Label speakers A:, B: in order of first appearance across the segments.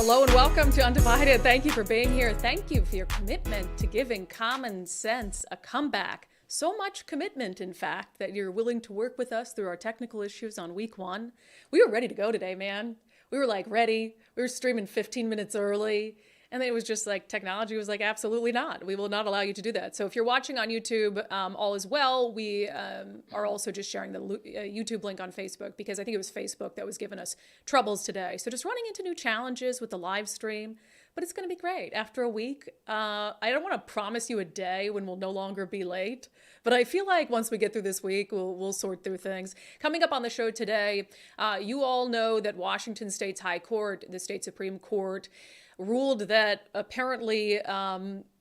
A: Hello and welcome to Undivided. Thank you for being here. Thank you for your commitment to giving common sense a comeback. So much commitment, in fact, that you're willing to work with us through our technical issues on week one. We were ready to go today, man. We were like ready. We were streaming 15 minutes early. And then it was just like technology was like, absolutely not. We will not allow you to do that. So if you're watching on YouTube, all is well. We are also just sharing the YouTube link on Facebook because I think it was Facebook that was giving us troubles today. So just running into new challenges with the live stream, but it's going to be great. After a week, I don't want to promise you a day when we'll no longer be late, but I feel like once we get through this week, we'll sort through things. Coming up on the show today, you all know that Washington State's High Court, the state Supreme Court, ruled that apparently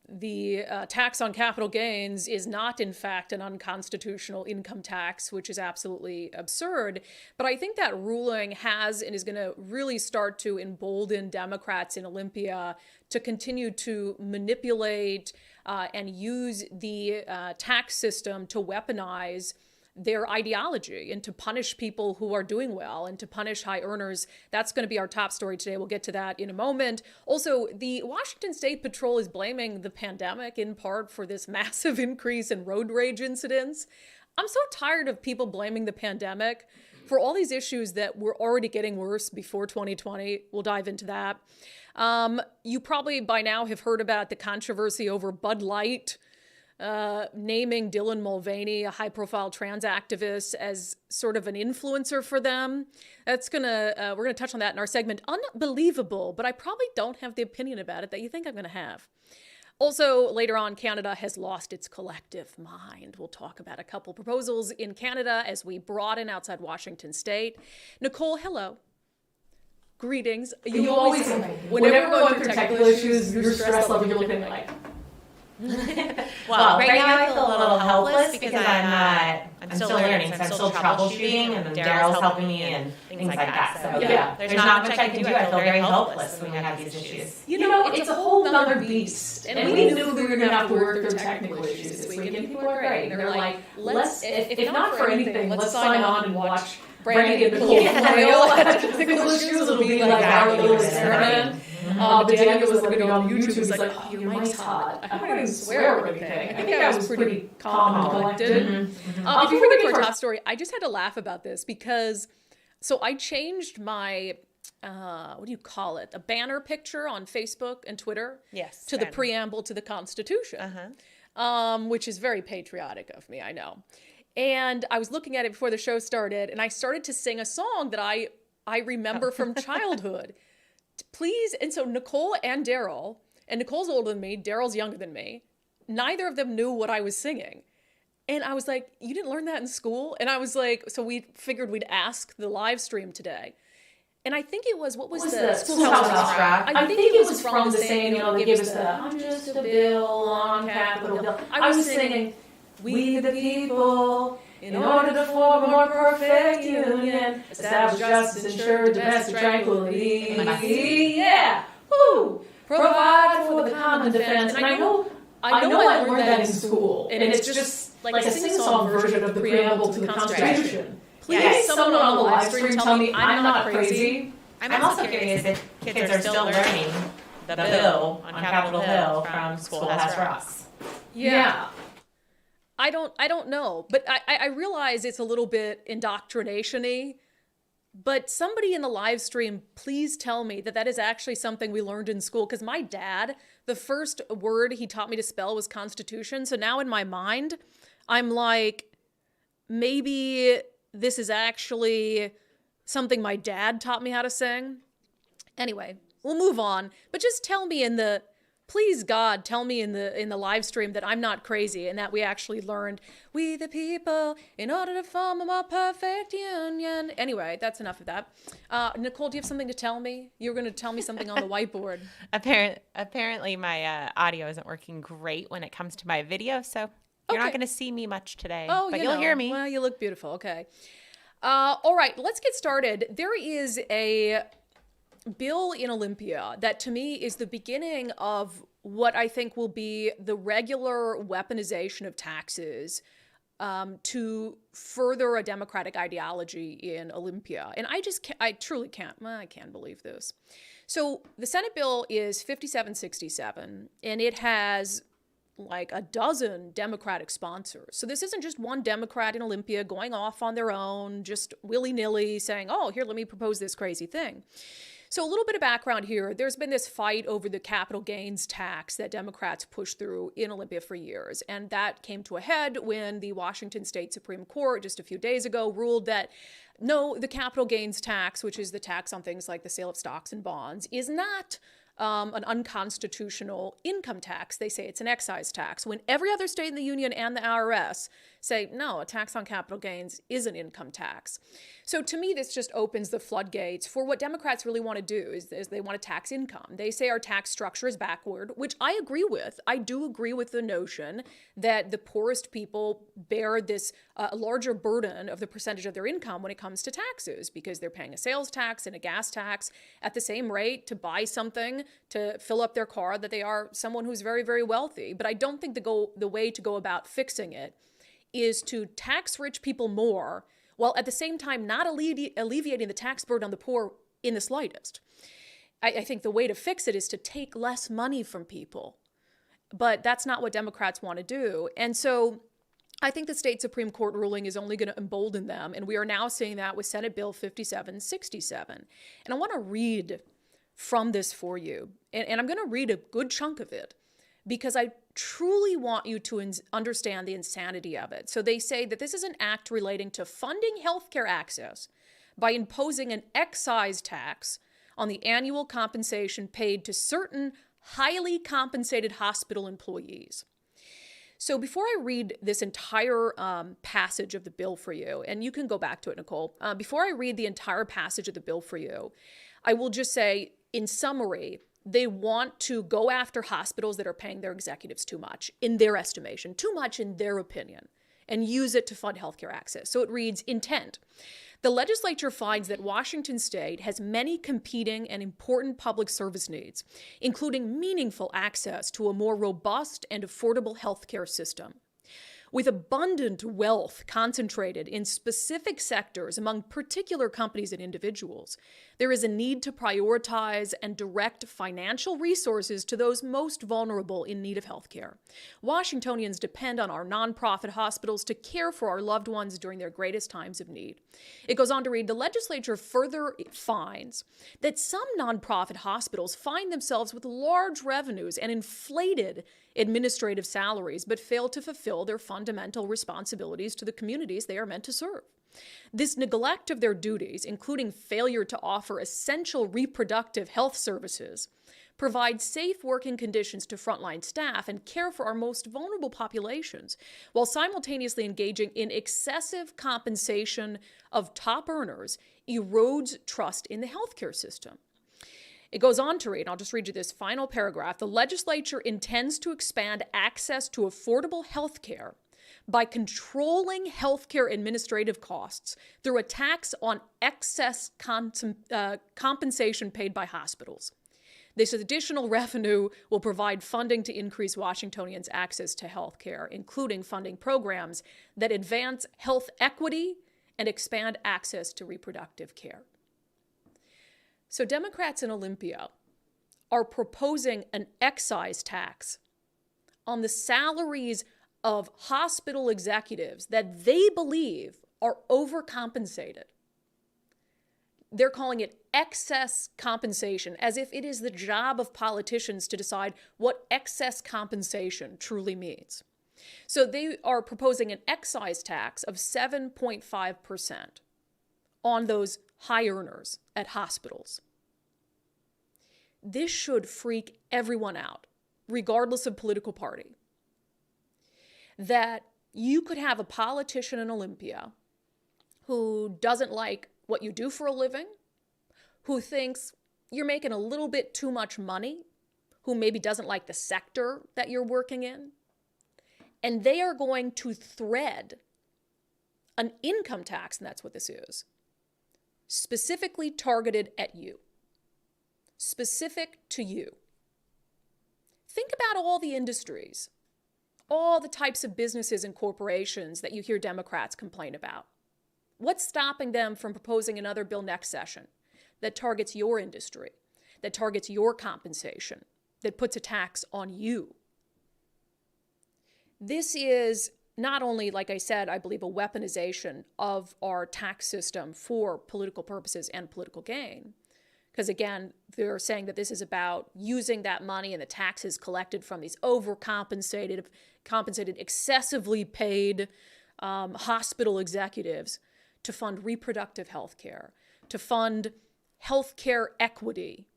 A: the tax on capital gains is not, in fact, an unconstitutional income tax, which is absolutely absurd. But I think that ruling has and is going to really start to embolden Democrats in Olympia to continue to manipulate and use the tax system to weaponize their ideology and to punish people who are doing well and to punish high earners. That's going to be our top story today. We'll get to that in a moment. Also, the Washington State Patrol is blaming the pandemic in part for this massive increase in road rage incidents. I'm so tired of people blaming the pandemic for all these issues that were already getting worse before 2020. We'll dive into that. You probably by now have heard about the controversy over Bud Light naming Dylan Mulvaney, a high-profile trans activist, as sort of an influencer for them. We're gonna touch on that in our segment. Unbelievable, but I probably don't have the opinion about it that you think I'm gonna have. Also, later on, Canada has lost its collective mind. We'll talk about a couple proposals in Canada as we broaden outside Washington State. Nicole, hello. Greetings. You always, whenever we're going through technical issues, your stress level, you're looking like...
B: Well, right now I feel a little helpless because I'm still learning, so I'm still troubleshooting, and then Daryl's helping me and things like that. So yeah, there's not much I can do. I feel very helpless when we have these issues.
A: You know, it's a whole other beast, and we knew we were going to have to work through technical issues this week, and people are great. They're like, if not for anything, let's sign on and watch Brandi and Nicole flail. Technical issues will be like our little experiment. But Daniel was looking on YouTube, he's like, oh, your mic's hot. I don't even swear or anything. I think I was pretty calm and collected. Before we get to our top story, I just had to laugh about this because, so I changed my, what do you call it? A banner picture on Facebook and Twitter to the preamble to the Constitution, which is very patriotic of me, I know. And I was looking at it before the show started, and I started to sing a song that I remember from childhood. Please, and so Nicole and Daryl, and Nicole's older than me, Daryl's younger than me, neither of them knew what I was singing. And I was like, you didn't learn that in school? And I was like, so we figured we'd ask the live stream today. And I think it was, what was the schoolhouse rock? I think it was from the same, they gave us the, I'm just a bill on Capitol Hill. I was singing, we the people, in order to form a more perfect union, establish justice, ensure domestic tranquility. Yeah, woo! Provide for the common defense. And I know I learned that in school, and it's just like a sing-song version of the preamble to the Constitution. Please, someone on the live stream tell me I'm not crazy.
B: I'm also curious if kids are still learning the bill on Capitol Hill from Schoolhouse Rocks.
A: Yeah. I don't know, but I realize it's a little bit indoctrination-y, but somebody in the live stream, please tell me that is actually something we learned in school, because my dad, the first word he taught me to spell was Constitution, so now in my mind, I'm like, maybe this is actually something my dad taught me how to sing. Anyway, we'll move on, but just tell me please God, tell me in the live stream that I'm not crazy and that we actually learned we the people in order to form a more perfect union. Anyway, that's enough of that. Nicole, do you have something to tell me? You were going to tell me something on the whiteboard.
B: Apparently my audio isn't working great when it comes to my video, so you're not going to see me much today, but you'll hear me.
A: Well, you look beautiful. Okay. All right, let's get started. There is a bill in Olympia that to me is the beginning of what I think will be the regular weaponization of taxes to further a Democratic ideology in Olympia. And I truly I can't believe this. So the Senate bill is 5767, and it has like a dozen Democratic sponsors. So this isn't just one Democrat in Olympia going off on their own, just willy-nilly saying, oh, here, let me propose this crazy thing. So a little bit of background here. There's been this fight over the capital gains tax that Democrats pushed through in Olympia for years. And that came to a head when the Washington State Supreme Court just a few days ago ruled that no, the capital gains tax, which is the tax on things like the sale of stocks and bonds, is not an unconstitutional income tax. They say it's an excise tax, when every other state in the union and the IRS say, no, a tax on capital gains is an income tax. So to me, this just opens the floodgates for what Democrats really want to do, is they want to tax income. They say our tax structure is backward, which I agree with. I do agree with the notion that the poorest people bear this larger burden of the percentage of their income when it comes to taxes, because they're paying a sales tax and a gas tax at the same rate to buy something, to fill up their car, that they are someone who's very, very wealthy. But I don't think the way to go about fixing it is to tax rich people more, while at the same time not alleviating the tax burden on the poor in the slightest. I think the way to fix it is to take less money from people. But that's not what Democrats want to do. And so I think the state Supreme Court ruling is only going to embolden them. And we are now seeing that with Senate Bill 5767. And I want to read from this for you. And I'm going to read a good chunk of it, because I truly want you to understand the insanity of it. So they say that this is an act relating to funding healthcare access by imposing an excise tax on the annual compensation paid to certain highly compensated hospital employees. So before I read this entire passage of the bill for you, and you can go back to it, Nicole, before I read the entire passage of the bill for you, I will just say, in summary, they want to go after hospitals that are paying their executives too much, in their estimation, too much in their opinion, and use it to fund healthcare access. So it reads, intent. The legislature finds that Washington State has many competing and important public service needs, including meaningful access to a more robust and affordable healthcare system. With abundant wealth concentrated in specific sectors among particular companies and individuals, there is a need to prioritize and direct financial resources to those most vulnerable in need of health care. Washingtonians depend on our nonprofit hospitals to care for our loved ones during their greatest times of need. It goes on to read, the legislature further finds that some nonprofit hospitals find themselves with large revenues and inflated administrative salaries, but fail to fulfill their fundamental responsibilities to the communities they are meant to serve. This neglect of their duties, including failure to offer essential reproductive health services, provide safe working conditions to frontline staff and care for our most vulnerable populations, while simultaneously engaging in excessive compensation of top earners, erodes trust in the healthcare system. It goes on to read, and I'll just read you this final paragraph. The legislature intends to expand access to affordable health care by controlling healthcare administrative costs through a tax on excess compensation paid by hospitals. This additional revenue will provide funding to increase Washingtonians' access to health care, including funding programs that advance health equity and expand access to reproductive care. So Democrats in Olympia are proposing an excise tax on the salaries of hospital executives that they believe are overcompensated. They're calling it excess compensation, as if it is the job of politicians to decide what excess compensation truly means. So they are proposing an excise tax of 7.5% on those high earners at hospitals. This should freak everyone out, regardless of political party. That you could have a politician in Olympia who doesn't like what you do for a living, who thinks you're making a little bit too much money, who maybe doesn't like the sector that you're working in, and they are going to thread an income tax, and that's what this is, specifically targeted at you, specific to you. Think about all the industries all the types of businesses and corporations that you hear Democrats complain about. What's stopping them from proposing another bill next session that targets your industry, that targets your compensation, that puts a tax on you? This is not only, like I said, I believe, a weaponization of our tax system for political purposes and political gain. Because again, they're saying that this is about using that money and the taxes collected from these overcompensated, excessively paid hospital executives to fund reproductive health care, to fund health care equity.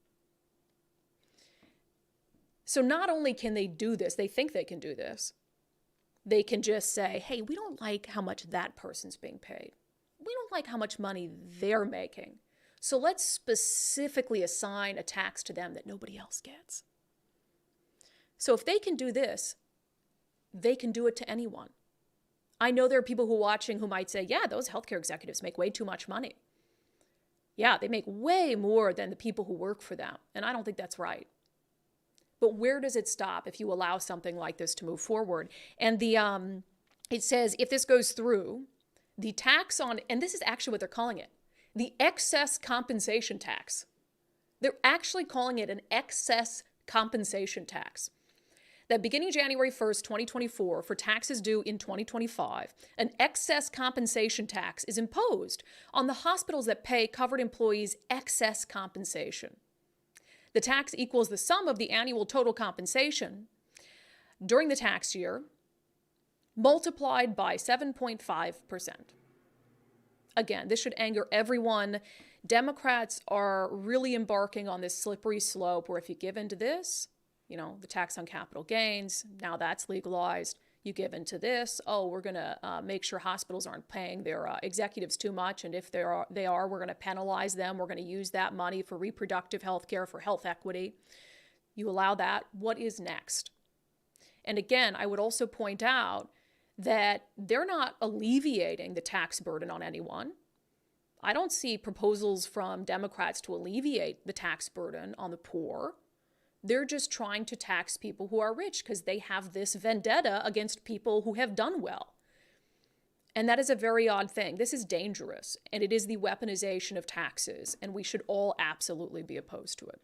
A: So not only can they do this, they think they can do this. They can just say, hey, we don't like how much that person's being paid. We don't like how much money they're making. So let's specifically assign a tax to them that nobody else gets. So if they can do this, they can do it to anyone. I know there are people who are watching who might say, yeah, those healthcare executives make way too much money. Yeah, they make way more than the people who work for them. And I don't think that's right. But where does it stop if you allow something like this to move forward? And it says if this goes through, the tax on, and this is actually what they're calling it, the excess compensation tax. They're actually calling it an excess compensation tax. That beginning January 1st, 2024, for taxes due in 2025, an excess compensation tax is imposed on the hospitals that pay covered employees excess compensation. The tax equals the sum of the annual total compensation during the tax year multiplied by 7.5%. Again, this should anger everyone. Democrats are really embarking on this slippery slope where if you give into this, the tax on capital gains, now that's legalized. You give into this, we're going to make sure hospitals aren't paying their executives too much. And if they are, we're going to penalize them. We're going to use that money for reproductive health care, for health equity. You allow that. What is next? And again, I would also point out that they're not alleviating the tax burden on anyone. I don't see proposals from Democrats to alleviate the tax burden on the poor. They're just trying to tax people who are rich because they have this vendetta against people who have done well. And that is a very odd thing. This is dangerous, and it is the weaponization of taxes, and we should all absolutely be opposed to it.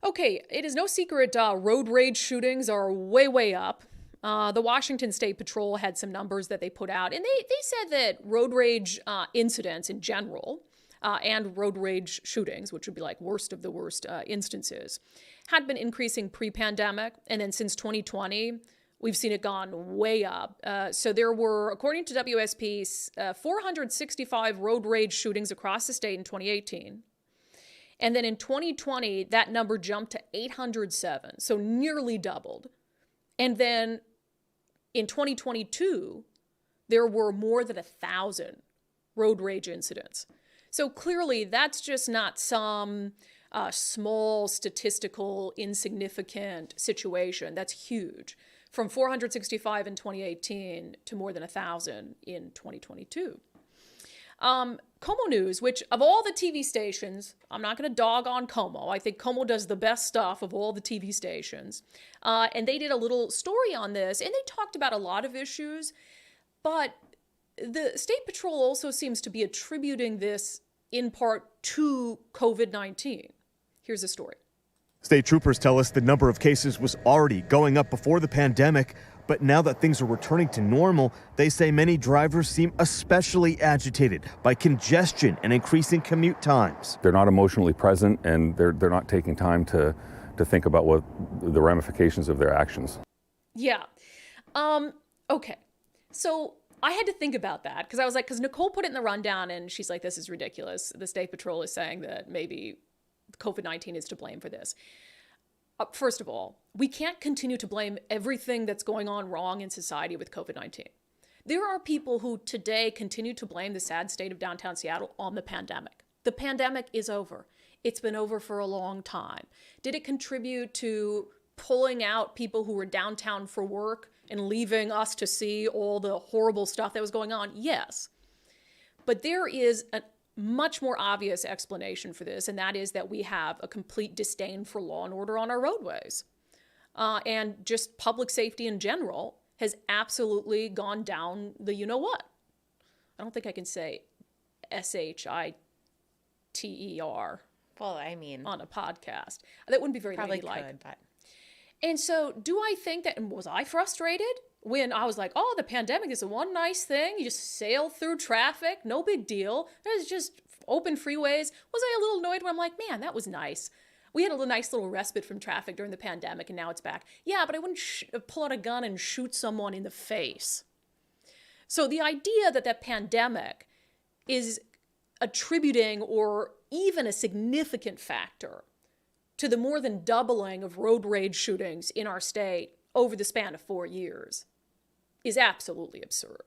A: Okay, it is no secret road rage shootings are way, way up. The Washington State Patrol had some numbers that they put out, and they said that road rage incidents in general and road rage shootings, which would be like worst of the worst instances, had been increasing pre-pandemic. And then since 2020, we've seen it gone way up. So there were, according to WSP, 465 road rage shootings across the state in 2018. And then in 2020, that number jumped to 807, so nearly doubled. And then in 2022, there were more than 1,000 road rage incidents. So clearly, that's just not some small, statistical, insignificant situation. That's huge. From 465 in 2018 to more than 1,000 in 2022. Como News, which of all the TV stations, I'm not going to dog on Como. I think Como does the best stuff of all the TV stations. And they did a little story on this, and they talked about a lot of issues, but the State Patrol also seems to be attributing this in part to COVID-19. Here's the story.
C: State troopers tell us the number of cases was already going up before the pandemic, but now that things are returning to normal, they say many drivers seem especially agitated by congestion and increasing commute times.
D: They're not emotionally present, and they're not taking time to think about what the ramifications of their actions.
A: Yeah. Okay. So I had to think about that because I was like, because Nicole put it in the rundown and she's like, this is ridiculous. The State Patrol is saying that maybe COVID-19 is to blame for this. First of all, we can't continue to blame everything that's going on wrong in society with COVID-19. There are people who today continue to blame the sad state of downtown Seattle on the pandemic. The pandemic is over. It's been over for a long time. Did it contribute to pulling out people who were downtown for work and leaving us to see all the horrible stuff that was going on? Yes. But there is a much more obvious explanation for this, and that is that we have a complete disdain for law and order on our roadways. and just public safety in general has absolutely gone down the you-know-what. I don't think I can say SHITER
B: Well, I mean,
A: on a podcast. That wouldn't be very
B: probably
A: ladylike.
B: could, but
A: And so do I think that, and was I frustrated when I was like, oh, the pandemic is the one nice thing. You just sail through traffic, no big deal. There's just open freeways. Was I a little annoyed when I'm like, man, that was nice. We had a nice little respite from traffic during the pandemic and now it's back. Yeah, but I wouldn't pull out a gun and shoot someone in the face. So the idea that that pandemic is attributing or even a significant factor to the more than doubling of road rage shootings in our state over the span of 4 years is absolutely absurd.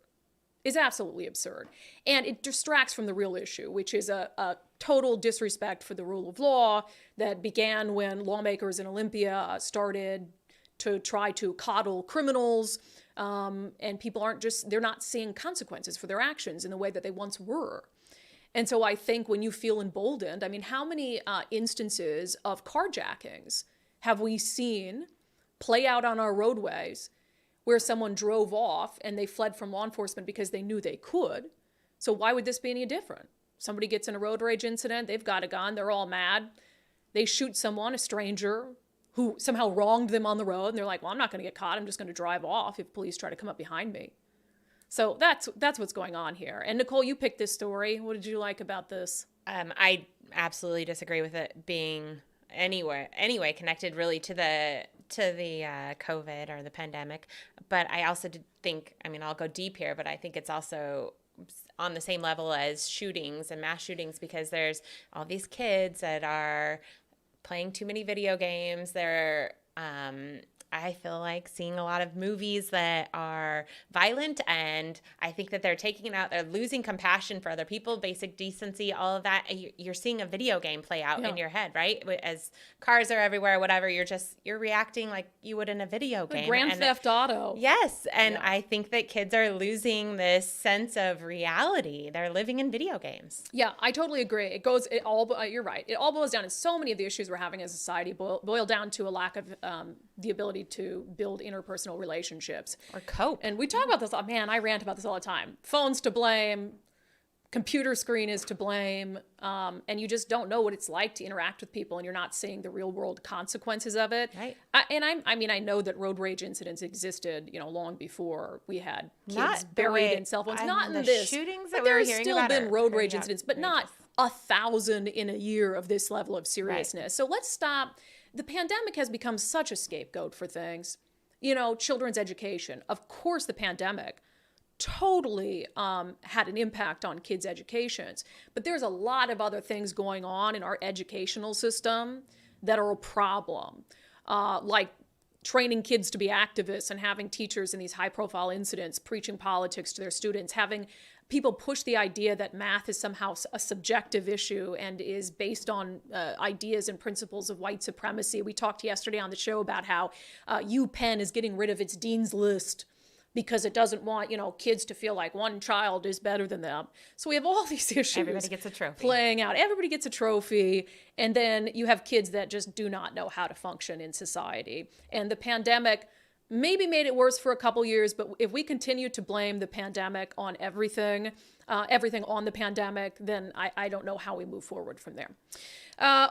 A: Is absolutely absurd. And it distracts from the real issue, which is a total disrespect for the rule of law that began when lawmakers in Olympia started to try to coddle criminals, and people they're not seeing consequences for their actions in the way that they once were. And so I think when you feel emboldened, I mean, how many instances of carjackings have we seen play out on our roadways where someone drove off and they fled from law enforcement because they knew they could? So why would this be any different? Somebody gets in a road rage incident, they've got a gun, they're all mad. They shoot someone, a stranger, who somehow wronged them on the road, and they're like, well, I'm not going to get caught, I'm just going to drive off if police try to come up behind me. So that's what's going on here. And Nicole, you picked this story. What did you like about this?
B: I absolutely disagree with it being anyway connected really to the COVID or the pandemic. But I also did think, I mean, I'll go deep here, but I think it's also on the same level as shootings and mass shootings, because there's all these kids that are playing too many video games. They're I feel like seeing a lot of movies that are violent, and I think that they're taking it out. They're losing compassion for other people, basic decency, all of that. You're seeing a video game play out in your head, right? As cars are everywhere, whatever, you're reacting like you would in a video game.
A: Grand Theft Auto.
B: Yes, and I think that kids are losing this sense of reality. They're living in video games.
A: Yeah, I totally agree. You're right. It all boils down, and so many of the issues we're having as a society boil down to a lack of the ability to build interpersonal relationships.
B: Or cope.
A: And we talk about this, man, I rant about this all the time. Phone's to blame, computer screen is to blame, and you just don't know what it's like to interact with people, and you're not seeing the real world consequences of it.
B: Right.
A: I know that road rage incidents existed, long before we had kids buried in cell phones. Not in this.
B: Shootings
A: but
B: that we're hearing
A: there's still
B: about
A: been road rage incidents, but not 1,000 in a year of this level of seriousness. Right. So let's stop. The pandemic has become such a scapegoat for things. Children's education. Of course, the pandemic totally had an impact on kids' educations. But there's a lot of other things going on in our educational system that are a problem, like training kids to be activists and having teachers in these high-profile incidents preaching politics to their students, having people push the idea that math is somehow a subjective issue and is based on ideas and principles of white supremacy. We talked yesterday on the show about how UPenn is getting rid of its dean's list because it doesn't want, kids to feel like one child is better than them. So we have all these issues.
B: Everybody gets a trophy.
A: Playing out. Everybody gets a trophy. And then you have kids that just do not know how to function in society. And the pandemic maybe made it worse for a couple years, but if we continue to blame the pandemic on everything on the pandemic, then I don't know how we move forward from there.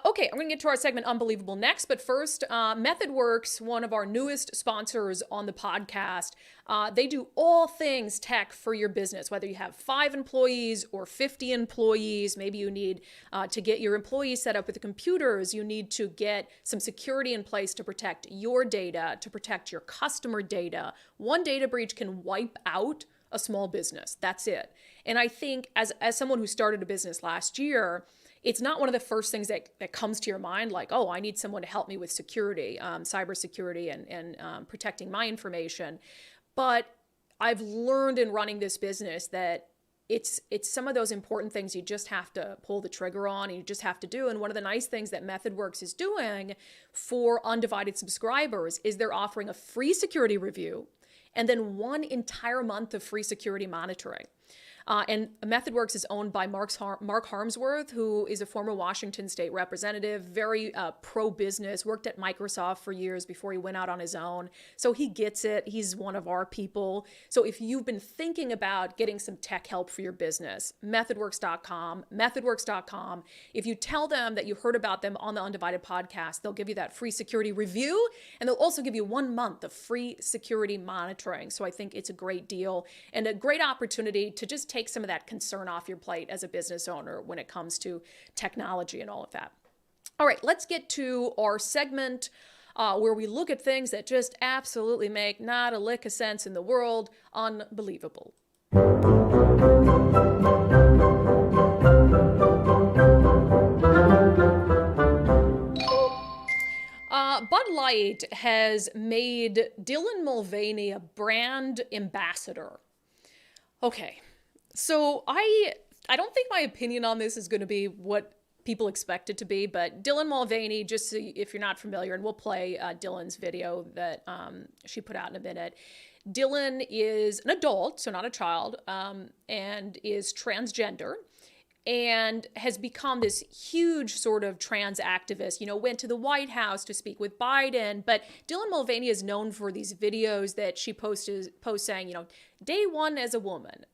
A: Okay, I'm going to get to our segment Unbelievable next, but first, MethodWorks, one of our newest sponsors on the podcast, they do all things tech for your business, whether you have 5 employees or 50 employees. Maybe you need to get your employees set up with the computers. You need to get some security in place to protect your data, to protect your customer data. One data breach can wipe out a small business. That's it. And I think as someone who started a business last year, it's not one of the first things that comes to your mind, like, oh, I need someone to help me with security, cybersecurity and protecting my information. But I've learned in running this business that it's some of those important things you just have to pull the trigger on and you just have to do. And one of the nice things that MethodWorks is doing for unDivided subscribers is they're offering a free security review and then 1 entire month of free security monitoring. And MethodWorks is owned by Mark Harmsworth, who is a former Washington state representative, very pro-business, worked at Microsoft for years before he went out on his own. So he gets it. He's one of our people. So if you've been thinking about getting some tech help for your business, methodworks.com. If you tell them that you heard about them on the Undivided podcast, they'll give you that free security review, and they'll also give you 1 month of free security monitoring. So I think it's a great deal and a great opportunity to just take some of that concern off your plate as a business owner when it comes to technology and all of that. All right, let's get to our segment where we look at things that just absolutely make not a lick of sense in the world. Unbelievable. Bud Light has made Dylan Mulvaney a brand ambassador. Okay, so I don't think my opinion on this is going to be what people expect it to be, but Dylan Mulvaney, just so if you're not familiar, and we'll play Dylan's video that she put out in a minute. Dylan is an adult, so not a child, and is transgender, and has become this huge sort of trans activist, went to the White House to speak with Biden. But Dylan Mulvaney is known for these videos that she posts saying, day 1 as a woman,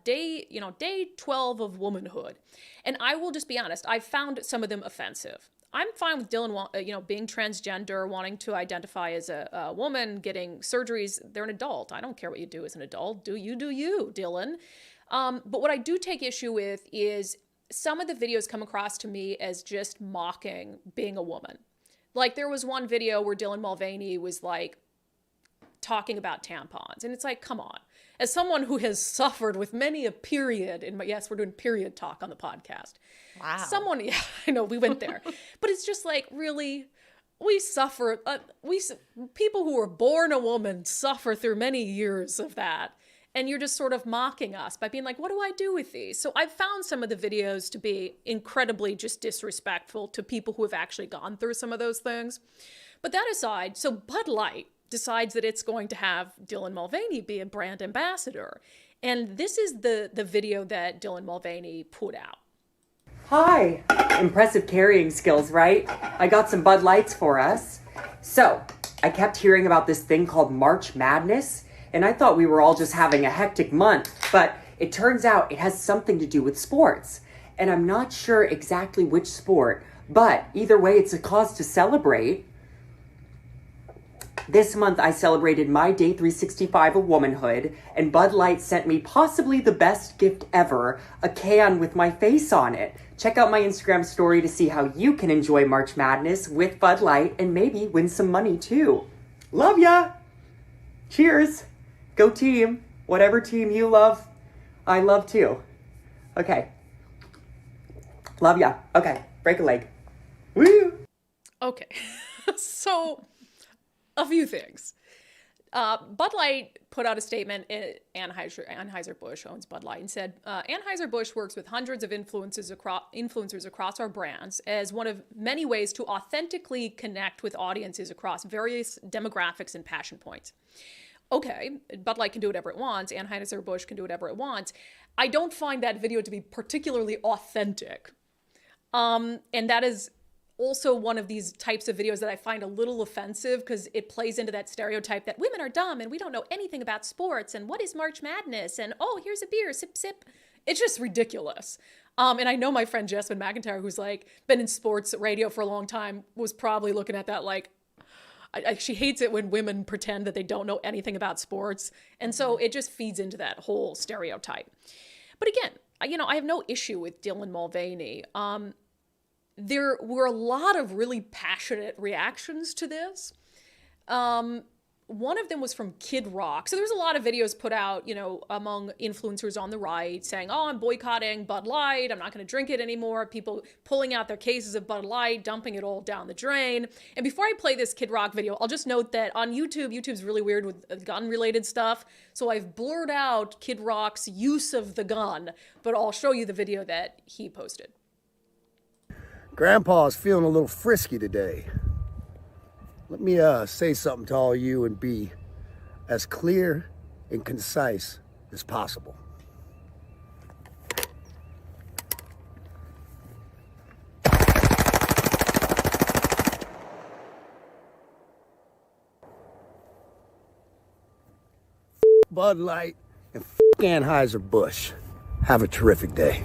A: day 12 of womanhood. And I will just be honest, I found some of them offensive. I'm fine with Dylan, being transgender, wanting to identify as a woman, getting surgeries. They're an adult. I don't care what you do as an adult. Do you, Dylan. But what I do take issue with is some of the videos come across to me as just mocking being a woman. Like there was one video where Dylan Mulvaney was like talking about tampons. And it's like, come on. As someone who has suffered with many a period yes, we're doing period talk on the podcast.
B: Wow.
A: Yeah, I know we went there, but it's just like, really, we suffer. People who were born a woman suffer through many years of that. And you're just sort of mocking us by being like, what do I do with these? So I've found some of the videos to be incredibly just disrespectful to people who have actually gone through some of those things. But that aside, so Bud Light decides that it's going to have Dylan Mulvaney be a brand ambassador. And this is the video that Dylan Mulvaney put out.
E: Hi, impressive carrying skills, right? I got some Bud Lights for us. So, I kept hearing about this thing called March Madness, and I thought we were all just having a hectic month, but it turns out it has something to do with sports. And I'm not sure exactly which sport, but either way, it's a cause to celebrate. This month, I celebrated my day 365 of womanhood, and Bud Light sent me possibly the best gift ever, a can with my face on it. Check out my Instagram story to see how you can enjoy March Madness with Bud Light and maybe win some money too. Love ya! Cheers! Go team! Whatever team you love, I love too. Okay. Love ya. Okay, break a leg. Woo!
A: Okay, so a few things. Bud Light put out a statement. Anheuser-Busch owns Bud Light and said, Anheuser-Busch works with hundreds of influencers across our brands as one of many ways to authentically connect with audiences across various demographics and passion points. Okay, Bud Light can do whatever it wants. Anheuser-Busch can do whatever it wants. I don't find that video to be particularly authentic. And that is also one of these types of videos that I find a little offensive because it plays into that stereotype that women are dumb and we don't know anything about sports and what is March Madness and, oh, here's a beer, sip, sip. It's just ridiculous. And I know my friend Jasmine McIntyre, who's like been in sports radio for a long time, was probably looking at that like, she hates it when women pretend that they don't know anything about sports. And so it just feeds into that whole stereotype. But again, I have no issue with Dylan Mulvaney. There were a lot of really passionate reactions to this. One of them was from Kid Rock. So there's a lot of videos put out, among influencers on the right saying, oh, I'm boycotting Bud Light. I'm not going to drink it anymore. People pulling out their cases of Bud Light, dumping it all down the drain. And before I play this Kid Rock video, I'll just note that on YouTube's really weird with gun-related stuff. So I've blurred out Kid Rock's use of the gun, but I'll show you the video that he posted.
F: Grandpa's feeling a little frisky today. Let me say something to all you and be as clear and concise as possible. Bud Light, and Anheuser-Busch. Have a terrific day.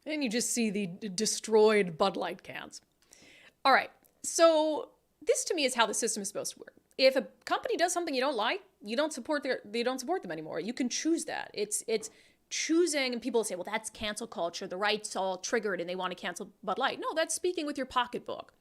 A: And you just see the destroyed Bud Light cans. All right, so this to me is how the system is supposed to work. If a company does something you don't like, you don't support them anymore. You can choose that. It's choosing, and people say, well, that's cancel culture. The right's all triggered and they want to cancel Bud Light. No, that's speaking with your pocketbook,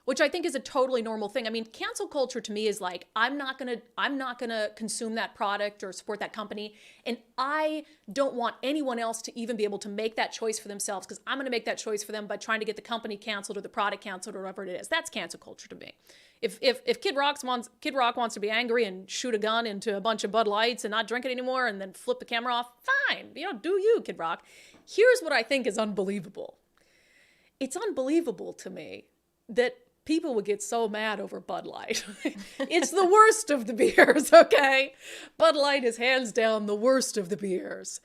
A: which I think is a totally normal thing. I mean, cancel culture to me is like, I'm not gonna consume that product or support that company, and I don't want anyone else to even be able to make that choice for themselves, because I'm gonna make that choice for them by trying to get the company canceled or the product canceled or whatever it is. That's cancel culture to me. If Kid Rock wants to be angry and shoot a gun into a bunch of Bud Lights and not drink it anymore and then flip the camera off, fine, do you, Kid Rock. Here's what I think is unbelievable. It's unbelievable to me that people would get so mad over Bud Light. It's the worst of the beers, okay? Bud Light is hands down the worst of the beers.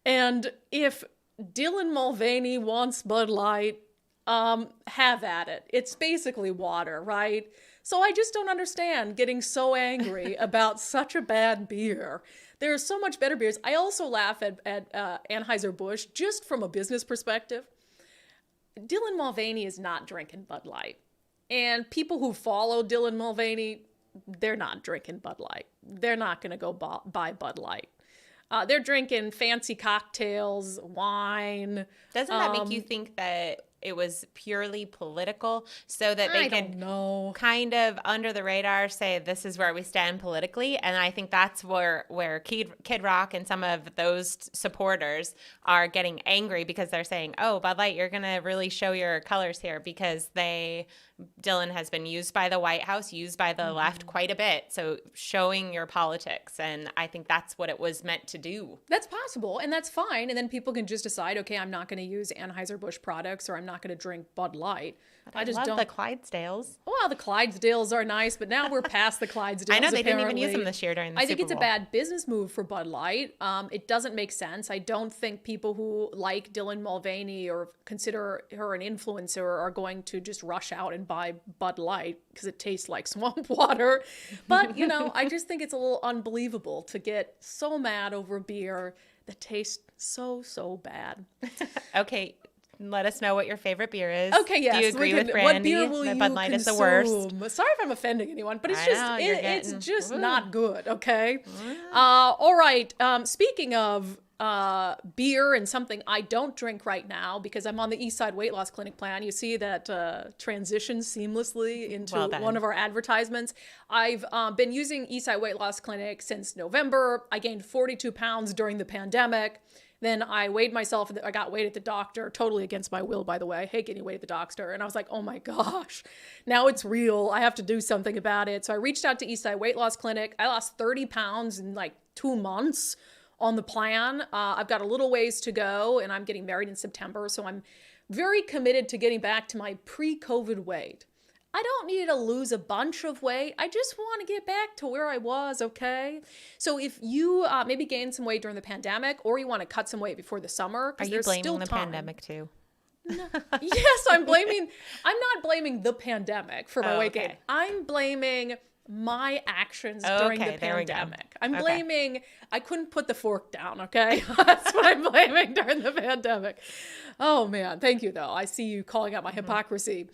A: And if Dylan Mulvaney wants Bud Light, have at it. It's basically water, right? So I just don't understand getting so angry about such a bad beer. There are so much better beers. I also laugh at Anheuser-Busch just from a business perspective. Dylan Mulvaney is not drinking Bud Light. And people who follow Dylan Mulvaney, they're not drinking Bud Light. They're not going to go buy Bud Light. They're drinking fancy cocktails, wine.
B: Doesn't that make you think that it was purely political, so that they could kind of under the radar say this is where we stand politically? And I think that's where Kid Rock and some of those supporters are getting angry, because they're saying, oh, Bud Light, you're going to really show your colors here, because Dylan has been used by the White House, used by the left quite a bit. So showing your politics. And I think that's what it was meant to do.
A: That's possible. And that's fine. And then people can just decide, okay, I'm not going to use Anheuser-Busch products, or I'm not going to drink Bud Light.
B: I just love the Clydesdales.
A: Well, the Clydesdales are nice, but now we're past the Clydesdales.
B: I know they didn't even
A: apparently.
B: use them this year during the Super Bowl.
A: I think it's a bad business move for Bud Light. It doesn't make sense. I don't think people who like Dylan Mulvaney or consider her an influencer are going to just rush out and buy Bud Light because it tastes like swamp water. But, I just think it's a little unbelievable to get so mad over beer that tastes so bad.
B: Okay. Let us know what your favorite beer is.
A: Okay, yes.
B: Do you agree with Brandi
A: what beer will
B: that
A: you
B: Bud Light
A: consume?
B: is the worst?
A: Sorry if I'm offending anyone, but it's just not good, okay? All right. Speaking of beer and something I don't drink right now because I'm on the Eastside Weight Loss Clinic plan. You see that transition seamlessly into one of our advertisements. I've been using Eastside Weight Loss Clinic since November. I gained 42 pounds during the pandemic. Then I weighed myself. I got weighed at the doctor, totally against my will, by the way. I hate getting weighed at the doctor. And I was like, oh my gosh, now it's real. I have to do something about it. So I reached out to Eastside Weight Loss Clinic. I lost 30 pounds in like 2 months on the plan. I've got a little ways to go, and I'm getting married in September. So I'm very committed to getting back to my pre-COVID weight. I don't need to lose a bunch of weight. I just want to get back to where I was, okay? So if you maybe gained some weight during the pandemic, or you want to cut some weight before the summer,
B: are you blaming the pandemic too?
A: No. Yes, I'm not blaming the pandemic for my weight gain. I'm blaming my actions during the pandemic. I'm blaming, I couldn't put the fork down, okay? That's what I'm blaming during the pandemic. Oh man, thank you though. I see you calling out my hypocrisy.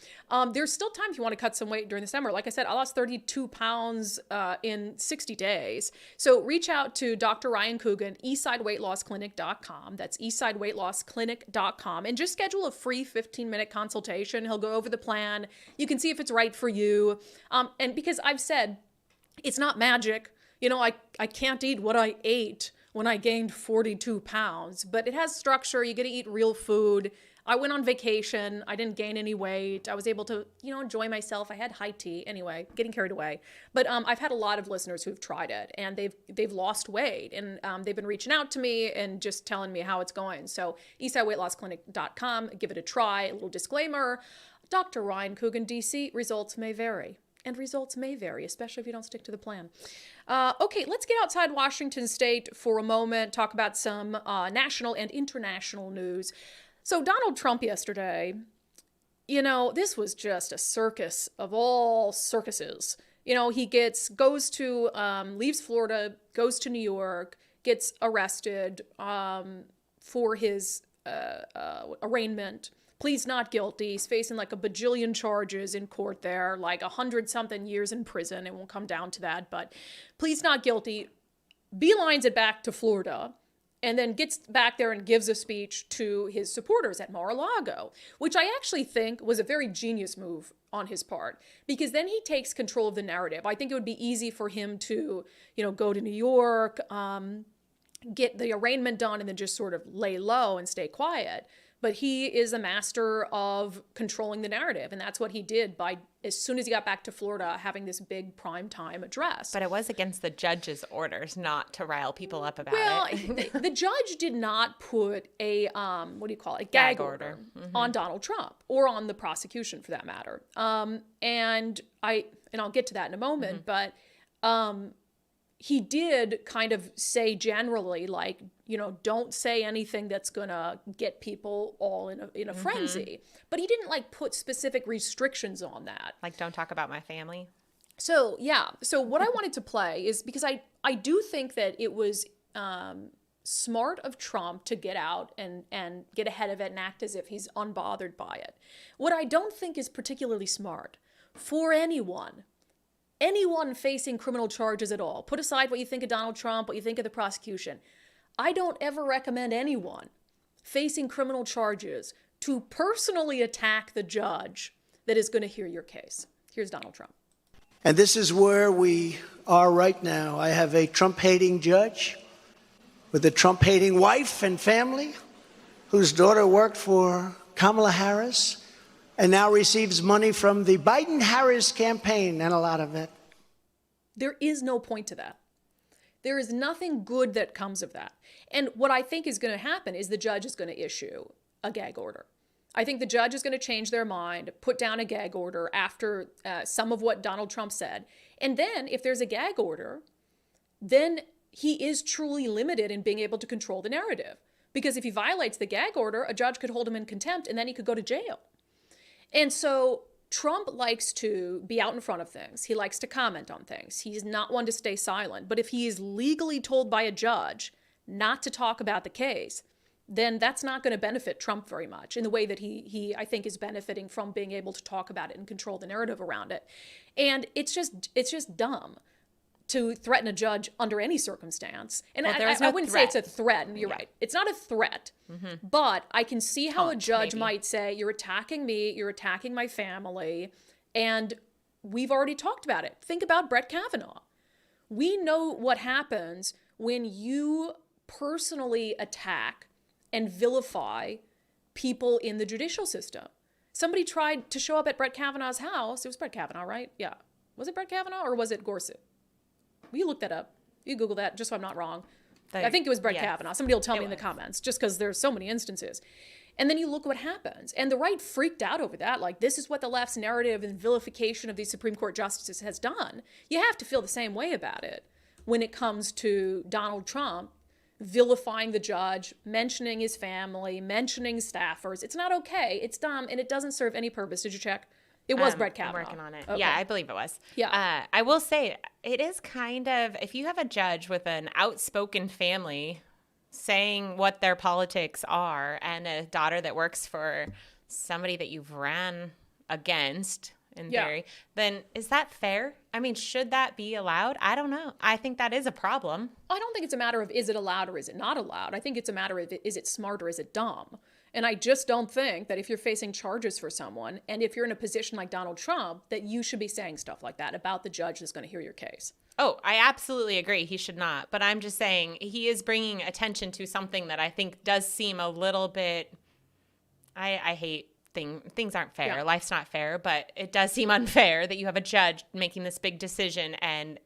A: There's still time if you want to cut some weight during the summer. Like I said, I lost 32 pounds in 60 days. So reach out to Dr. Ryan Coogan, eastsideweightlossclinic.com. That's eastsideweightlossclinic.com. And just schedule a free 15-minute consultation. He'll go over the plan. You can see if it's right for you. And because I've said, it's not magic. I can't eat what I ate when I gained 42 pounds, but it has structure. You get to eat real food. I went on vacation. I didn't gain any weight. I was able to, enjoy myself. I had high tea. Anyway, getting carried away. But I've had a lot of listeners who've tried it, and they've lost weight, and they've been reaching out to me and just telling me how it's going. So eastsideweightlossclinic.com, give it a try. A little disclaimer, Dr. Ryan Coogan, DC, results may vary. And results may vary, especially if you don't stick to the plan. Okay, let's get outside Washington State for a moment, talk about some national and international news. So Donald Trump yesterday, this was just a circus of all circuses. He leaves Florida, goes to New York, gets arrested for his arraignment, pleads not guilty. He's facing like a bajillion charges in court there, like 100-something years in prison. It won't come down to that, but pleads not guilty, beelines it back to Florida, and then gets back there and gives a speech to his supporters at Mar-a-Lago, which I actually think was a very genius move on his part, because then he takes control of the narrative. I think it would be easy for him to, go to New York, get the arraignment done, and then just sort of lay low and stay quiet. But he is a master of controlling the narrative, and that's what he did by, as soon as he got back to Florida, having this big primetime address.
B: But it was against the judge's orders not to rile people up about
A: it. The judge did not put a, gag order on Donald Trump, or on the prosecution for that matter. And I'll get to that in a moment, but he did kind of say generally, like, don't say anything that's gonna get people all in a frenzy. But he didn't like put specific restrictions on that.
B: Like, don't talk about my family.
A: So yeah. So what I wanted to play is, because I do think that it was smart of Trump to get out and get ahead of it and act as if he's unbothered by it. What I don't think is particularly smart for anyone facing criminal charges at all, put aside what you think of Donald Trump, what you think of the prosecution, I don't ever recommend anyone facing criminal charges to personally attack the judge that is going to hear your case. Here's Donald Trump.
G: And this is where we are right now. I have a Trump-hating judge with a Trump-hating wife and family, whose daughter worked for Kamala Harris and now receives money from the Biden-Harris campaign, and a lot of it.
A: There is no point to that. There is nothing good that comes of that. And what I think is going to happen is the judge is going to issue a gag order. I think the judge is going to change their mind, put down a gag order after some of what Donald Trump said. And then if there's a gag order, then he is truly limited in being able to control the narrative. Because if he violates the gag order, a judge could hold him in contempt and then he could go to jail. And so Trump likes to be out in front of things. He likes to comment on things. He's not one to stay silent. But if he is legally told by a judge not to talk about the case, then that's not going to benefit Trump very much in the way that he I think is benefiting from being able to talk about it and control the narrative around it. And it's just dumb to threaten a judge under any circumstance. And
B: well,
A: I wouldn't say it's a threat, and you're right. It's not a threat, but I can see how a judge might say, you're attacking me, you're attacking my family, and we've already talked about it. Think about Brett Kavanaugh. We know what happens when you personally attack and vilify people in the judicial system. Somebody tried to show up at Brett Kavanaugh's house. It was Brett Kavanaugh, right? Yeah. Was it Brett Kavanaugh or was it Gorsuch? Will you look that up? You Google that, just so I'm not wrong. I think it was Brett Kavanaugh. Somebody will tell me in the comments, just because there's so many instances. And then you look what happens. And the right freaked out over that. Like, this is what the left's narrative and vilification of these Supreme Court justices has done. You have to feel the same way about it when it comes to Donald Trump vilifying the judge, mentioning his family, mentioning staffers. It's not okay. It's dumb, and it doesn't serve any purpose. Did you check? It was Brett Kavanaugh.
B: I'm working on it.
A: Okay.
B: Yeah, I believe it was.
A: Yeah.
B: I will say, it is kind of, if you have a judge with an outspoken family saying what their politics are, and a daughter that works for somebody that you've ran against, in theory, then is that fair? I mean, should that be allowed? I don't know. I think that is a problem.
A: I don't think it's a matter of is it allowed or is it not allowed. I think it's a matter of is it smart or is it dumb? And I just don't think that if you're facing charges for someone, and if you're in a position like Donald Trump, that you should be saying stuff like that about the judge that's going to hear your case.
B: Oh, I absolutely agree. He should not. But I'm just saying he is bringing attention to something that I think does seem a little bit, I hate things aren't fair.
A: Yeah.
B: Life's not fair, but it does seem unfair that you have a judge making this big decision and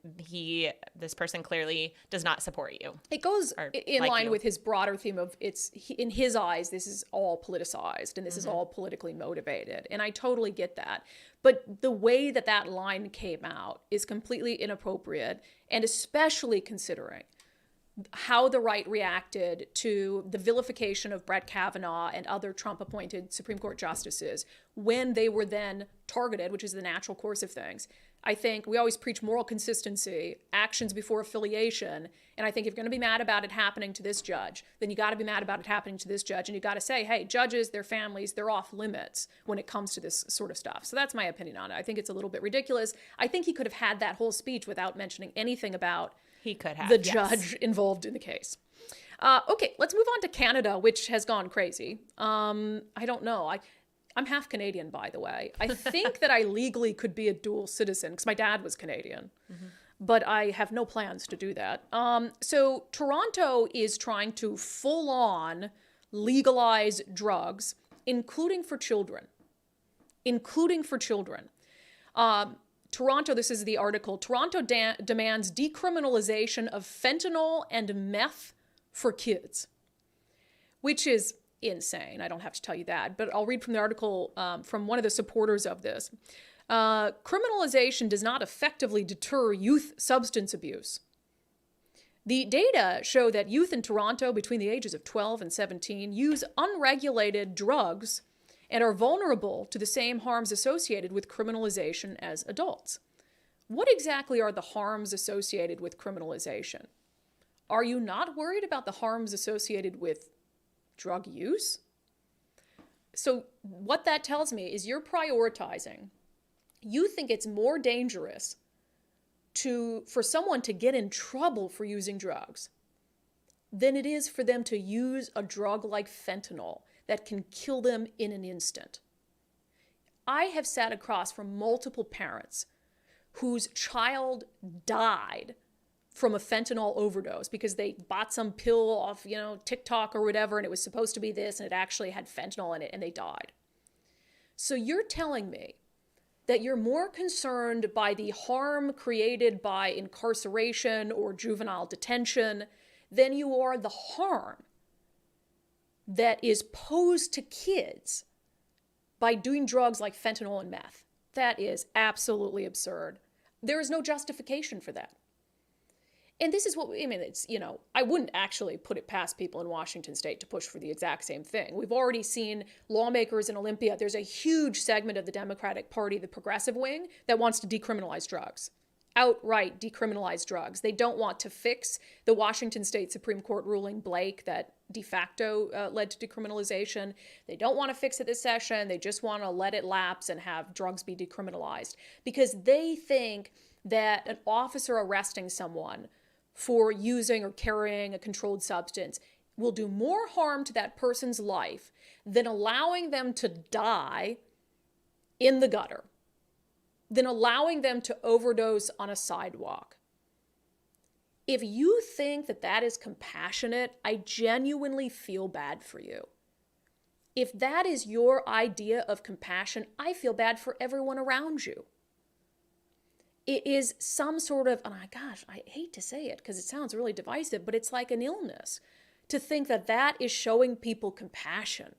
B: this person clearly does not support you.
A: It goes in line with his broader theme of in his eyes, this is all politicized and this is all politically motivated. And I totally get that. But the way that line came out is completely inappropriate, and especially considering how the right reacted to the vilification of Brett Kavanaugh and other Trump-appointed Supreme Court justices when they were then targeted, which is the natural course of things. I think we always preach moral consistency, actions before affiliation. And I think if you're going to be mad about it happening to this judge, then you got to be mad about it happening to this judge. And you got to say, hey, judges, their families, they're off limits when it comes to this sort of stuff. So that's my opinion on it. I think it's a little bit ridiculous. I think he could have had that whole speech without mentioning anything about the judge involved in the case. Okay, let's move on to Canada, which has gone crazy. I don't know. I'm half Canadian, by the way. I think that I legally could be a dual citizen because my dad was Canadian, but I have no plans to do that. So Toronto is trying to full on legalize drugs, including for children. Toronto, this is the article, Toronto demands decriminalization of fentanyl and meth for kids, which is insane. I don't have to tell you that, but I'll read from the article from one of the supporters of this. Criminalization does not effectively deter youth substance abuse. The data show that youth in Toronto between the ages of 12 and 17 use unregulated drugs and are vulnerable to the same harms associated with criminalization as adults. What exactly are the harms associated with criminalization? Are you not worried about the harms associated with drug use? So what that tells me is you're prioritizing. You think it's more dangerous for someone to get in trouble for using drugs than it is for them to use a drug like fentanyl that can kill them in an instant. I have sat across from multiple parents whose child died from a fentanyl overdose because they bought some pill off, TikTok or whatever, and it was supposed to be this, and it actually had fentanyl in it, and they died. So you're telling me that you're more concerned by the harm created by incarceration or juvenile detention than you are the harm that is posed to kids by doing drugs like fentanyl and meth. That is absolutely absurd. There is no justification for that. And this is what, it's, I wouldn't actually put it past people in Washington state to push for the exact same thing. We've already seen lawmakers in Olympia. There's a huge segment of the Democratic Party, the progressive wing, that wants to decriminalize drugs. Outright decriminalize drugs. They don't want to fix the Washington State Supreme Court ruling Blake that de facto led to decriminalization. They don't want to fix it this session. They just want to let it lapse and have drugs be decriminalized because they think that an officer arresting someone for using or carrying a controlled substance will do more harm to that person's life than allowing them to die in the gutter, than allowing them to overdose on a sidewalk. If you think that that is compassionate, I genuinely feel bad for you. If that is your idea of compassion, I feel bad for everyone around you. It is some sort of, I hate to say it because it sounds really divisive, but it's like an illness to think that that is showing people compassion.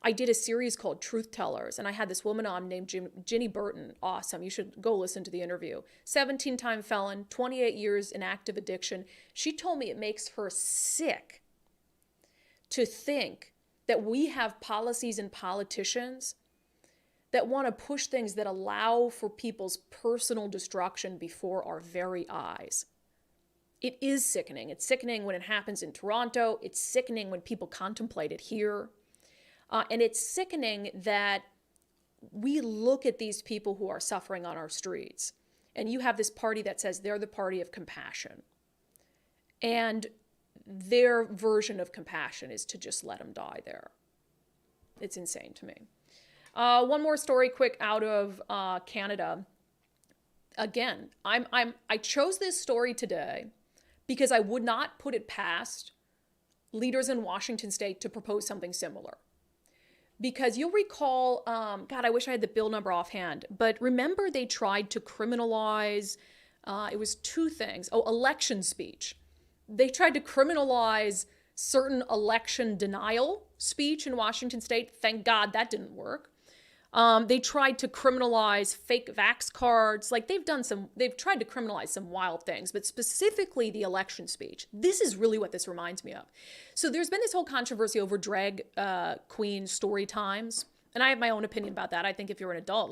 A: I did a series called Truth Tellers, and I had this woman on named Ginny Burton. Awesome. You should go listen to the interview. 17-time felon, 28 years in active addiction. She told me it makes her sick to think that we have policies and politicians that want to push things that allow for people's personal destruction before our very eyes. It is sickening. It's sickening when it happens in Toronto. It's sickening when people contemplate it here. And it's sickening that we look at these people who are suffering on our streets, and you have this party that says they're the party of compassion. And their version of compassion is to just let them die there. It's insane to me. One more story quick out of Canada. Again, I chose this story today because I would not put it past leaders in Washington state to propose something similar. Because you'll recall, I wish I had the bill number offhand, but remember they tried to criminalize, it was two things. Election speech. They tried to criminalize certain election denial speech in Washington state. Thank God that didn't work. They tried to criminalize fake vax cards. Like they've tried to criminalize some wild things, but specifically the election speech. This is really what this reminds me of. So there's been this whole controversy over drag queen story times. And I have my own opinion about that. I think if you're an adult,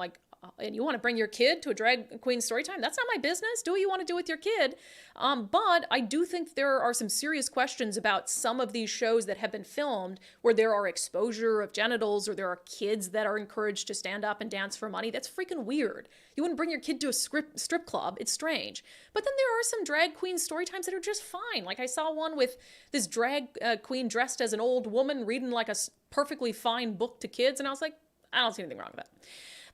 A: and you want to bring your kid to a drag queen story time, that's not my business. Do what you want to do with your kid. But I do think there are some serious questions about some of these shows that have been filmed where there are exposure of genitals or there are kids that are encouraged to stand up and dance for money. That's freaking weird. You wouldn't bring your kid to a strip club. It's strange. But then there are some drag queen story times that are just fine. Like I saw one with this drag queen dressed as an old woman reading like a perfectly fine book to kids. And I was like, I don't see anything wrong with that.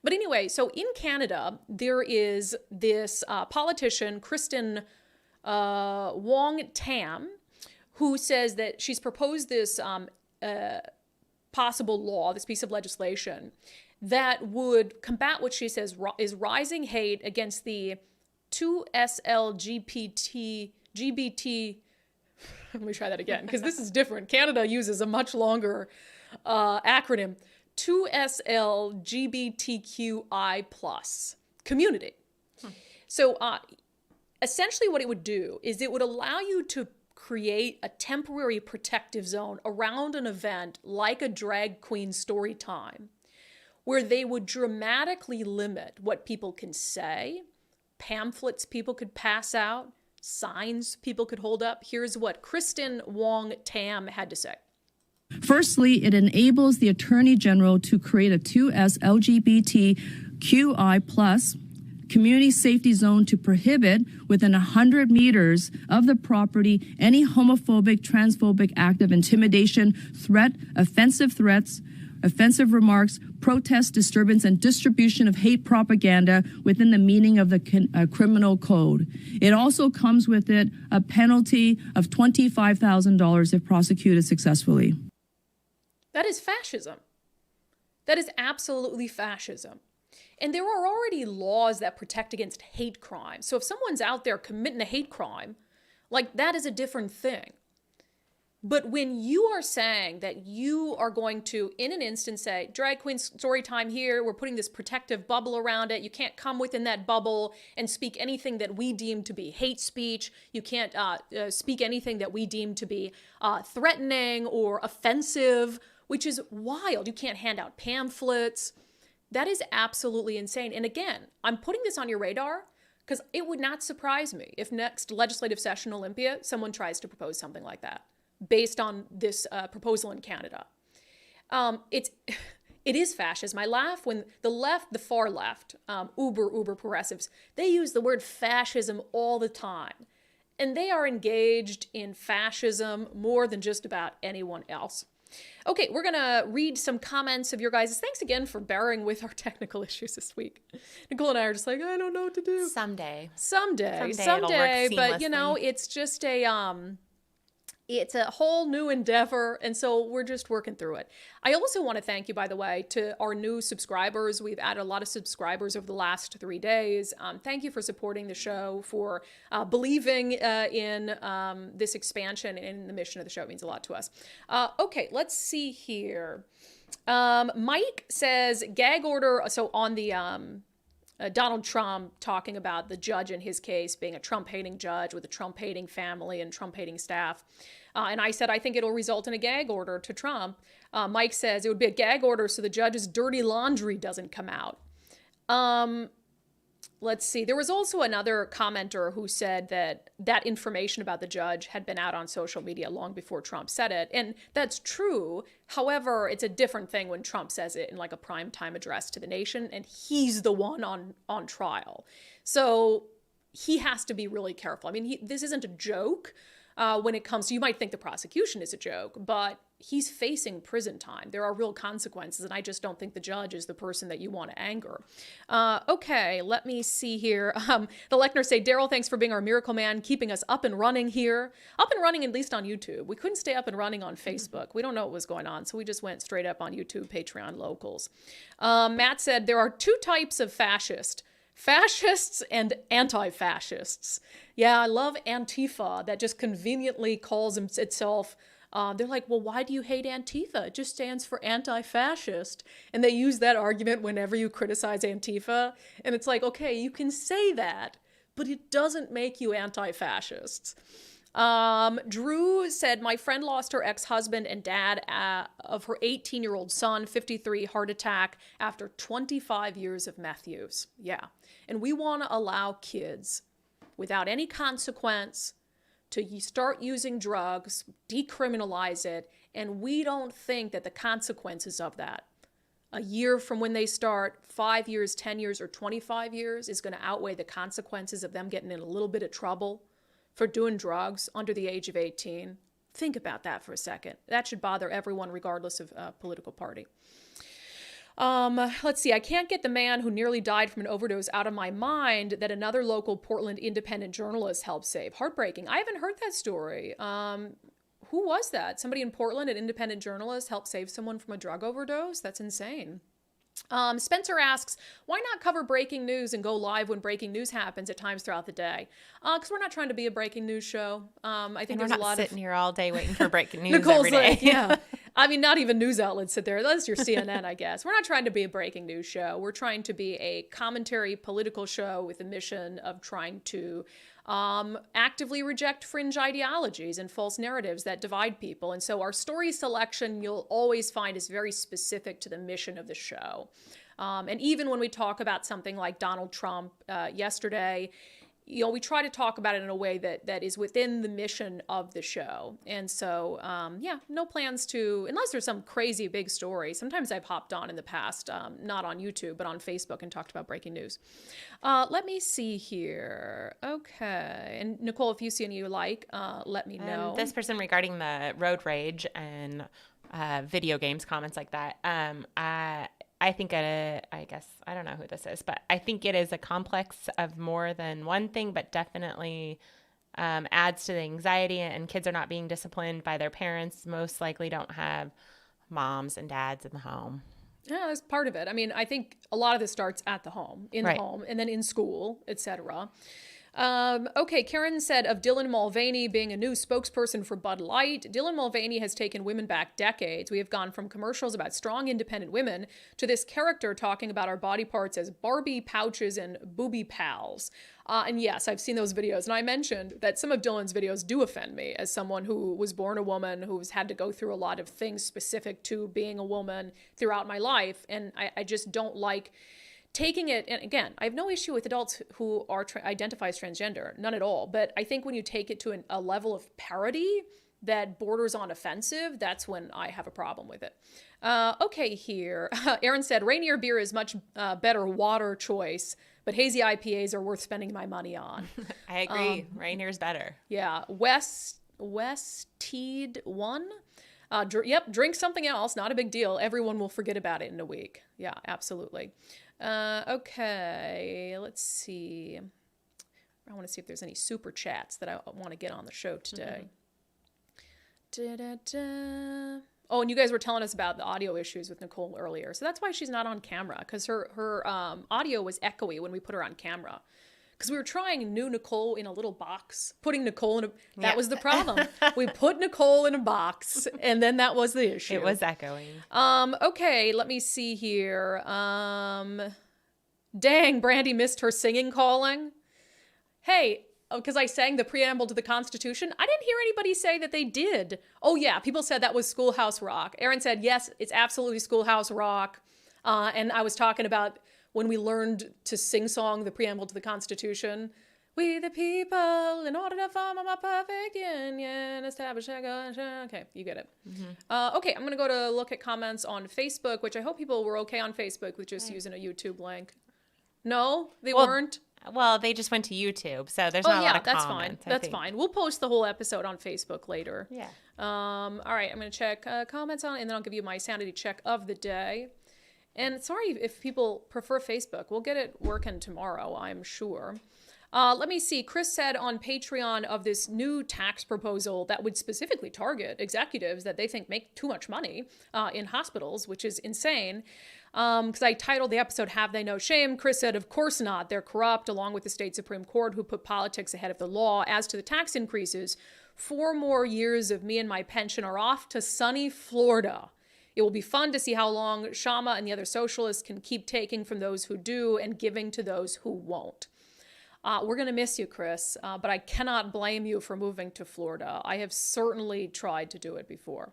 A: But anyway, so in Canada, there is this politician, Kristen Wong Tam, who says that she's proposed this possible law, this piece of legislation, that would combat what she says is rising hate against the 2SLGBT. Let me try that again, because this is different. Canada uses a much longer acronym. 2SLGBTQI+ community. So essentially what it would do is it would allow you to create a temporary protective zone around an event like a drag queen story time, where they would dramatically limit what people can say, pamphlets people could pass out, signs people could hold up. Here's what Kristen Wong Tam had to say.
H: Firstly, it enables the Attorney General to create a 2S LGBTQI+ community safety zone to prohibit within 100 meters of the property any homophobic, transphobic act of intimidation, threat, offensive threats, offensive remarks, protest, disturbance, and distribution of hate propaganda within the meaning of the criminal code. It also comes with it a penalty of $25,000 if prosecuted successfully.
A: That is fascism. That is absolutely fascism. And there are already laws that protect against hate crime. So if someone's out there committing a hate crime, that is a different thing. But when you are saying that you are going to, in an instant, say, drag queen story time here, we're putting this protective bubble around it. You can't come within that bubble and speak anything that we deem to be hate speech. You can't speak anything that we deem to be threatening or offensive, which is wild. You can't hand out pamphlets. That is absolutely insane. And again, I'm putting this on your radar because it would not surprise me if next legislative session, Olympia, someone tries to propose something like that based on this proposal in Canada. It is fascism. I laugh when the far left, uber progressives, they use the word fascism all the time. And they are engaged in fascism more than just about anyone else. Okay, we're going to read some comments of your guys. Thanks again for bearing with our technical issues this week. Nicole and I are just like, I don't know what to do.
B: Someday.
A: Someday, but it's just it's a whole new endeavor, and so we're just working through it. I also want to thank you, by the way, to our new subscribers. We've added a lot of subscribers over the last 3 days. Thank you for supporting the show, for believing in this expansion and the mission of the show. It means a lot to us. Okay, let's see here. Mike says, gag order, so on the Donald Trump talking about the judge in his case being a Trump-hating judge with a Trump-hating family and Trump-hating staff. And I said, I think it'll result in a gag order to Trump. Mike says it would be a gag order so the judge's dirty laundry doesn't come out. Let's see. There was also another commenter who said that information about the judge had been out on social media long before Trump said it. And that's true. However, it's a different thing when Trump says it in like a primetime address to the nation, and he's the one on trial. So he has to be really careful. I mean, this isn't a joke when it comes to, you might think the prosecution is a joke, but he's facing prison time. There are real consequences, and I just don't think the judge is the person that you want to anger. Okay, let me see here. The Lechner say, Daryl, thanks for being our miracle man, keeping us up and running here. Up and running, at least on YouTube. We couldn't stay up and running on Facebook. We don't know what was going on, so we just went straight up on YouTube, Patreon, locals. Matt said, there are two types of fascists and anti-fascists. Yeah, I love Antifa that just conveniently calls itself They're like, well, why do you hate Antifa? It just stands for anti-fascist. And they use that argument whenever you criticize Antifa. And it's like, okay, you can say that, but it doesn't make you anti-fascists. Drew said, my friend lost her ex-husband and dad of her 18-year-old son, 53, heart attack after 25 years of meth use. Yeah. And we want to allow kids without any consequence to start using drugs, decriminalize it, and we don't think that the consequences of that, a year from when they start, 5 years, 10 years, or 25 years, is going to outweigh the consequences of them getting in a little bit of trouble for doing drugs under the age of 18. Think about that for a second. That should bother everyone regardless of political party. Let's see. I can't get the man who nearly died from an overdose out of my mind that another local Portland independent journalist helped save. Heartbreaking. I haven't heard that story. Who was that? Somebody in Portland, an independent journalist, helped save someone from a drug overdose? That's insane. Spencer asks, why not cover breaking news and go live when breaking news happens at times throughout the day? Because we're not trying to be a breaking news show. I think there's a lot of
B: sitting here all day waiting for breaking news
A: Nicole's
B: every day.
A: like, yeah. I mean, not even news outlets sit there. That's your CNN, I guess. We're not trying to be a breaking news show. We're trying to be a commentary political show with the mission of trying to actively reject fringe ideologies and false narratives that divide people. And so our story selection, you'll always find, is very specific to the mission of the show. And even when we talk about something like Donald Trump yesterday, we try to talk about it in a way that is within the mission of the show. And so, no plans to, unless there's some crazy big story. Sometimes I've hopped on in the past, not on YouTube, but on Facebook and talked about breaking news. Let me see here. Okay. And Nicole, if you see any you like, let me know.
B: This person regarding the road rage and video games, comments like that. I think I guess, I don't know who this is, but I think it is a complex of more than one thing, but definitely adds to the anxiety, and kids are not being disciplined by their parents. Most likely don't have moms and dads in the home.
A: Yeah, that's part of it. I mean, I think a lot of this starts at the home, in the home, and then in school, etc. Okay, Karen said of Dylan Mulvaney being a new spokesperson for Bud Light. Dylan Mulvaney has taken women back decades. We have gone from commercials about strong, independent women to this character talking about our body parts as Barbie pouches and booby pals. And yes, I've seen those videos. And I mentioned that some of Dylan's videos do offend me as someone who was born a woman, who's had to go through a lot of things specific to being a woman throughout my life. And I just don't like taking it, and again, I have no issue with adults who are identify as transgender, none at all. But I think when you take it to a level of parody that borders on offensive, that's when I have a problem with it. Okay, here. Aaron said, Rainier beer is much better water choice, but hazy IPAs are worth spending my money on.
B: I agree. Rainier's better.
A: Yeah. West Teed 1. Drink something else. Not a big deal. Everyone will forget about it in a week. Yeah, absolutely. Okay, let's see. I want to see if there's any super chats that I want to get on the show today. Oh, and you guys were telling us about the audio issues with Nicole earlier. So that's why she's not on camera, because her audio was echoey when we put her on camera. Because we were trying new Nicole in a little box, putting Nicole in that was the problem. We put Nicole in a box, and then that was the issue.
B: It was echoing.
A: Okay, let me see here. Dang, Brandi missed her singing calling. Hey, because I sang the preamble to the Constitution. I didn't hear anybody say that they did. Oh yeah, people said that was Schoolhouse Rock. Aaron said, yes, it's absolutely Schoolhouse Rock. And I was talking about when we learned to sing-song the preamble to the Constitution. We the people, in order to form a perfect union, establish okay, you get it. Okay, I'm going to go to look at comments on Facebook, which I hope people were okay on Facebook with just using a YouTube link. No, they weren't?
B: Well, they just went to YouTube, so there's not a lot of
A: that's
B: comments.
A: Fine. That's fine. We'll post the whole episode on Facebook later.
B: Yeah.
A: All right, I'm going to check comments on it, and then I'll give you my sanity check of the day. And sorry if people prefer Facebook. We'll get it working tomorrow, I'm sure. Let me see. Kruse said on Patreon of this new tax proposal that would specifically target executives that they think make too much money in hospitals, which is insane. Because I titled the episode, Have They No Shame? Kruse said, of course not. They're corrupt, along with the state Supreme Court, who put politics ahead of the law. As to the tax increases, 4 more years of me and my pension are off to sunny Florida. It will be fun to see how long Shama and the other socialists can keep taking from those who do and giving to those who won't. We're going to miss you, Kruse, but I cannot blame you for moving to Florida. I have certainly tried to do it before.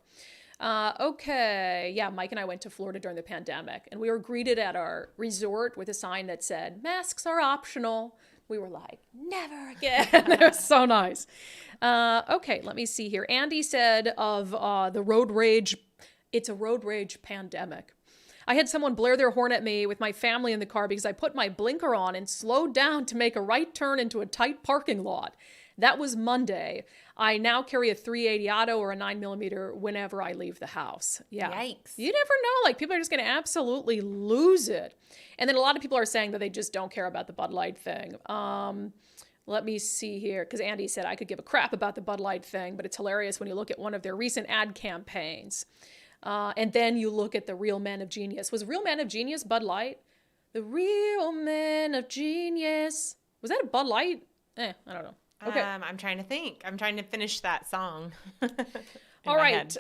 A: Okay, yeah, Mike and I went to Florida during the pandemic, and we were greeted at our resort with a sign that said, masks are optional. We were like, never again. It was so nice. Okay, let me see here. Andy said of the road rage, it's a road rage pandemic. I had someone blare their horn at me with my family in the car because I put my blinker on and slowed down to make a right turn into a tight parking lot. That was Monday. I now carry a 380 auto or a 9mm whenever I leave the house. Yeah.
B: Yikes.
A: You never know. Like, people are just going to absolutely lose it. And then a lot of people are saying that they just don't care about the Bud Light thing. Let me see here, because Andy said I could give a crap about the Bud Light thing, but it's hilarious when you look at one of their recent ad campaigns. And then you look at the Real Men of Genius. Was Real Men of Genius Bud Light? The Real Men of Genius. Was that a Bud Light? I don't know. Okay.
B: I'm trying to think. I'm trying to finish that song.
A: All right.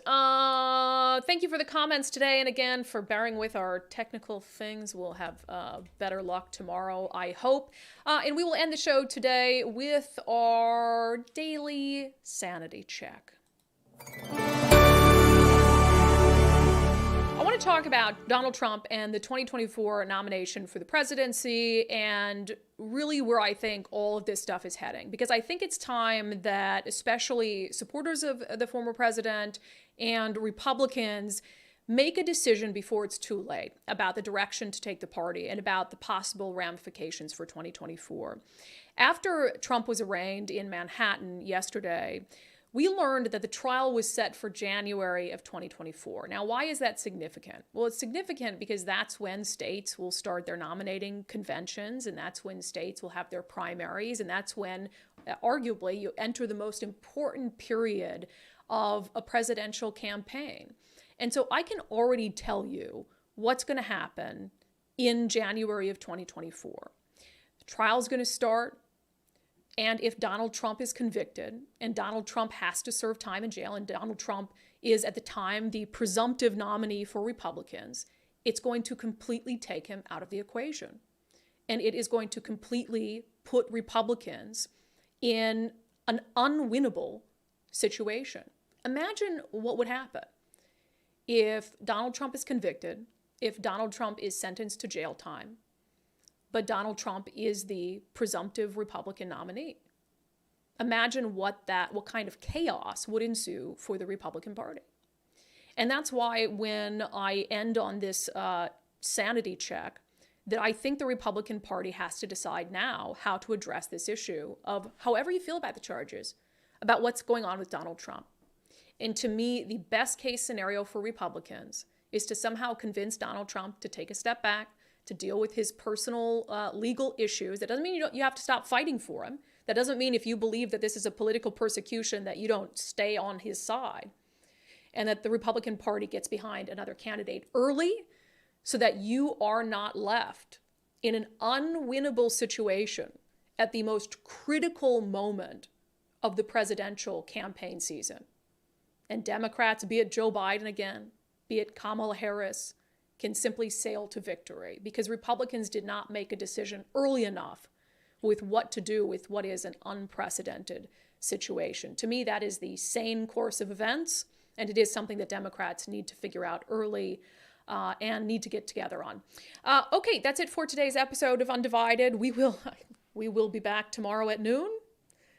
A: Thank you for the comments today. And again, for bearing with our technical things. We'll have better luck tomorrow, I hope. And we will end the show today with our daily sanity check. I want to talk about Donald Trump and the 2024 nomination for the presidency and really where I think all of this stuff is heading. Because I think it's time that especially supporters of the former president and Republicans make a decision before it's too late about the direction to take the party and about the possible ramifications for 2024. After Trump was arraigned in Manhattan yesterday, we learned that the trial was set for January of 2024. Now, why is that significant? Well, it's significant because that's when states will start their nominating conventions, and that's when states will have their primaries, and that's when, arguably, you enter the most important period of a presidential campaign. And so I can already tell you what's going to happen in January of 2024. The trial's going to start. And if Donald Trump is convicted, and Donald Trump has to serve time in jail, and Donald Trump is at the time the presumptive nominee for Republicans, it's going to completely take him out of the equation. And it is going to completely put Republicans in an unwinnable situation. Imagine what would happen if Donald Trump is convicted, if Donald Trump is sentenced to jail time, but Donald Trump is the presumptive Republican nominee. Imagine what kind of chaos would ensue for the Republican Party. And that's why when I end on this sanity check, that I think the Republican Party has to decide now how to address this issue of however you feel about the charges, about what's going on with Donald Trump. And to me, the best case scenario for Republicans is to somehow convince Donald Trump to take a step back, to deal with his personal legal issues. That doesn't mean you have to stop fighting for him. That doesn't mean if you believe that this is a political persecution that you don't stay on his side. And that the Republican Party gets behind another candidate early so that you are not left in an unwinnable situation at the most critical moment of the presidential campaign season. And Democrats, be it Joe Biden again, be it Kamala Harris, can simply sail to victory because Republicans did not make a decision early enough with what to do with what is an unprecedented situation. To me, that is the sane course of events, and it is something that Democrats need to figure out early and need to get together on. Okay, that's it for today's episode of Undivided. We will be back tomorrow at noon.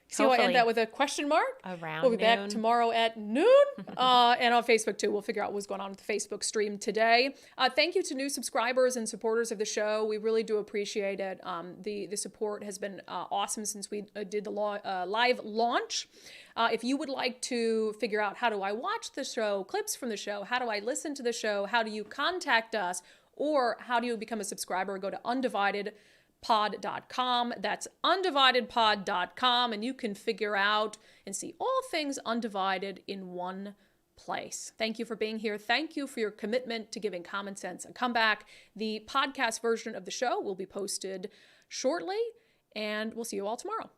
A: See how I end that with a question mark?
B: Around
A: We'll be
B: noon.
A: back tomorrow at noon. And on Facebook, too. We'll figure out what's going on with the Facebook stream today. Thank you to new subscribers and supporters of the show. We really do appreciate it. The support has been awesome since we did the live launch. If you would like to figure out how do I watch the show, clips from the show, how do I listen to the show, how do you contact us, or how do you become a subscriber, go to undividedpod.com. That's undividedpod.com, and you can figure out and see all things Undivided in one place. Thank you for being here. Thank you for your commitment to giving common sense a comeback. The podcast version of the show will be posted shortly, and we'll see you all tomorrow.